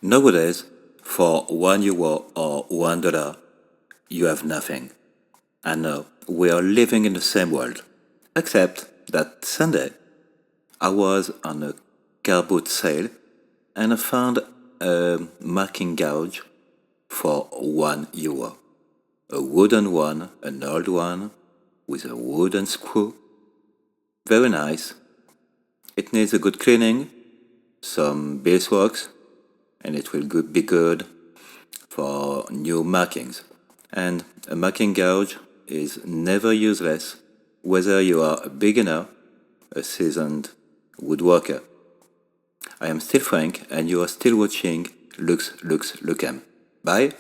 Nowadays, for €1 or $1, you have nothing. I know we are living in the same world, except that Sunday I was on a car boot sale and I found a marking gouge for €1. A wooden one, an old one, with a wooden screw. Very nice. It needs a good cleaning, some beeswax, and it will be good for new markings. And a marking gouge is never useless, whether you are a beginner, a seasoned woodworker. I am still Frank, and you are still watching Lux Lux Lucam. Bye!